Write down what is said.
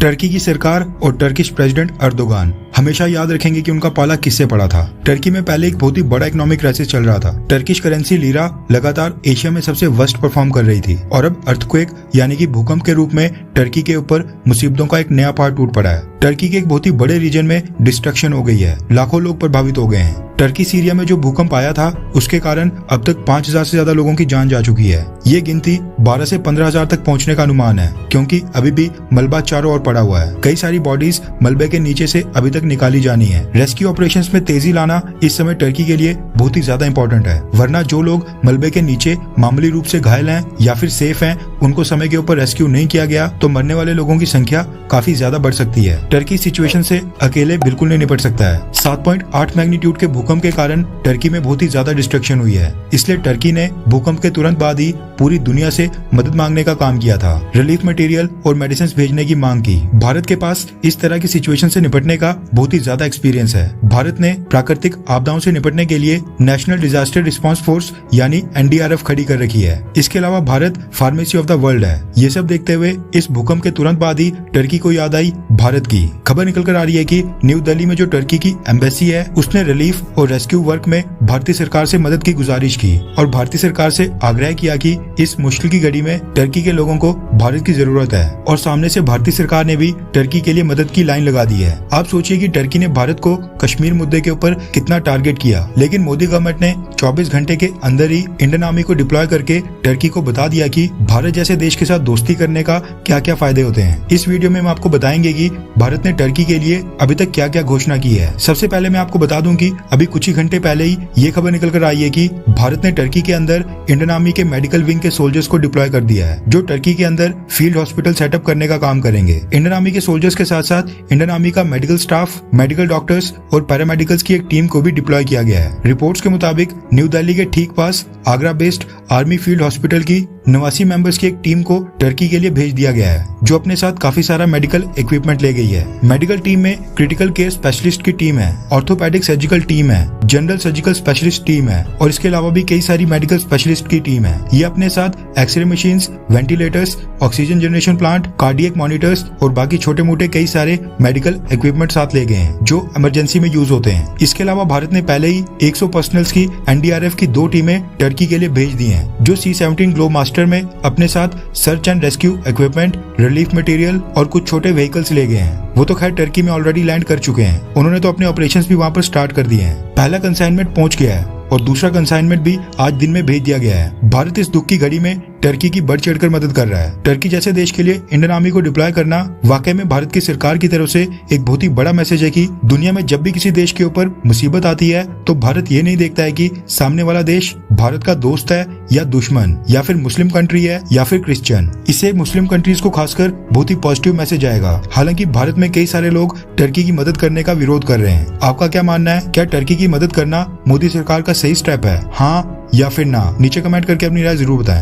Turkey की सरकार और टर्किश प्रेसिडेंट अर्दोगान हमेशा याद रखेंगे कि उनका पाला किससे पड़ा था। टर्की में पहले एक बहुत ही बड़ा इकोनॉमिक क्राइसिस चल रहा था। टर्किश करेंसी लीरा लगातार एशिया में सबसे वर्स्ट परफॉर्म कर रही थी और अब अर्थक्वेक यानी कि भूकंप के रूप में टर्की के ऊपर मुसीबतों का एक नया पहाड़ टूट पड़ा है। टर्की के एक बहुत ही बड़े रीजन में डिस्ट्रक्शन हो गई है, लाखों लोग प्रभावित हो गए हैं। टर्की सीरिया में जो भूकंप आया था उसके कारण अब तक 5000 से ज्यादा लोगों की जान जा चुकी है। ये गिनती 12 से 15,000 तक पहुंचने का अनुमान है क्योंकि अभी भी मलबा चारों ओर पड़ा हुआ है। कई सारी बॉडीज मलबे के नीचे से अभी तक निकाली जानी है। रेस्क्यू ऑपरेशंस में तेजी लाना इस समय टर्की के लिए बहुत ही ज्यादा इंपॉर्टेंट है, वरना जो लोग मलबे के नीचे मामूली रूप से घायल हैं या फिर सेफ हैं, उनको समय के ऊपर रेस्क्यू नहीं किया गया तो मरने वाले लोगों की संख्या काफी ज्यादा बढ़ सकती है। टर्की सिचुएशन से अकेले बिल्कुल नहीं निपट सकता है। 7.8 मैग्नीट्यूड के भूकंप के कारण टर्की में बहुत ही ज्यादा डिस्ट्रक्शन हुई है, इसलिए टर्की ने भूकंप के तुरंत बाद ही पूरी दुनिया से मदद मांगने का काम किया था। रिलीफ मटेरियल और मेडिसिन भेजने की मांग की। भारत के पास इस तरह की सिचुएशन से निपटने का बहुत ही ज्यादा एक्सपीरियंस है। भारत ने प्राकृतिक आपदाओं से निपटने के लिए नेशनल डिजास्टर रिस्पांस फोर्स यानी NDRF खड़ी कर रखी है। इसके अलावा Bharat pharmacy of the world है। ये सब देखते हुए इस भूकंप के तुरंत बाद ही टर्की को याद आई भारत की। खबर निकल कर आ रही है कि न्यू दिल्ली में जो टर्की की एम्बेसी है उसने रिलीफ और रेस्क्यू वर्क में भारतीय सरकार से मदद की गुजारिश की और भारतीय सरकार से आग्रह किया कि इस मुश्किल की घड़ी में टर्की के लोगों को भारत की जरूरत है और सामने से भारतीय सरकार ने भी टर्की के लिए मदद की लाइन लगा दी है। आप सोचिए कि टर्की ने भारत को कश्मीर मुद्दे के ऊपर कितना टारगेट किया, लेकिन मोदी गवर्नमेंट ने 24 घंटे के अंदर ही इंडियन आर्मी को डिप्लॉय करके टर्की को बता दिया कि भारत जैसे देश के साथ दोस्ती करने का क्या क्या फायदे होते हैं। इस वीडियो में हम आपको बताएंगे कि भारत ने टर्की के लिए अभी तक क्या क्या घोषणा की है। सबसे पहले मैं आपको बता दूं कि अभी कुछ ही घंटे पहले ही ये खबर निकल कर आई है कि भारत ने टर्की के अंदर इंडियन आर्मी के मेडिकल विंग के सोल्जर्स को डिप्लॉय कर दिया है, जो टर्की के अंदर फील्ड हॉस्पिटल सेटअप करने का काम करेंगे। इंडियन आर्मी के सोल्जर्स के साथ साथ इंडियन आर्मी का मेडिकल स्टाफ, मेडिकल डॉक्टर्स और पैरामेडिकल्स की एक टीम को भी डिप्लॉय किया गया है। रिपोर्ट्स के मुताबिक न्यू दिल्ली के ठीक पास Agra based army field hospital की 89 मेंबर्स की एक टीम को टर्की के लिए भेज दिया गया है, जो अपने साथ काफी सारा मेडिकल इक्विपमेंट ले गई है। मेडिकल टीम में क्रिटिकल केयर स्पेशलिस्ट की टीम है, ऑर्थोपेडिक सर्जिकल टीम है, जनरल सर्जिकल स्पेशलिस्ट टीम है और इसके अलावा भी कई सारी मेडिकल स्पेशलिस्ट की टीम है। ये अपने साथ x ray machines, ventilators, oxygen generation plant, cardiac monitors और बाकी छोटे मोटे कई सारे मेडिकल इक्विपमेंट साथ ले गए हैं जो इमरजेंसी में यूज होते हैं। इसके अलावा भारत ने पहले ही 100 पर्सनल्स की NDRF की 2 टीमें टर्की के लिए भेज दी हैं, जो C-17 ग्लोब मास्टर में अपने साथ search and rescue equipment, relief material और कुछ छोटे व्हीकल्स ले गए हैं। वो तो खैर टर्की में ऑलरेडी लैंड कर चुके हैं। उन्होंने तो अपने ऑपरेशंस भी वहां पर स्टार्ट कर दिए हैं। पहला कंसाइनमेंट पहुंच गया है और दूसरा कंसाइनमेंट भी आज दिन में भेज दिया गया है। भारत इस दुख की घड़ी में टर्की की बढ़ चढ़कर मदद कर रहा है। टर्की जैसे देश के लिए इंडियन आर्मी को डिप्लॉय करना वाकई में भारत की सरकार की तरफ से एक बहुत ही बड़ा मैसेज है कि दुनिया में जब भी किसी देश के ऊपर मुसीबत आती है तो भारत ये नहीं देखता है कि सामने वाला देश भारत का दोस्त है या दुश्मन, या फिर मुस्लिम कंट्री है या फिर क्रिश्चियन। इससे मुस्लिम कंट्रीज को खासकर बहुत ही पॉजिटिव मैसेज आएगा। हालांकि भारत में कई सारे लोग टर्की की मदद करने का विरोध कर रहे हैं। आपका क्या मानना है? क्या टर्की की मदद करना मोदी सरकार का सही स्टेप है, हाँ या फिर ना? नीचे कमेंट करके अपनी राय जरूर बताएं।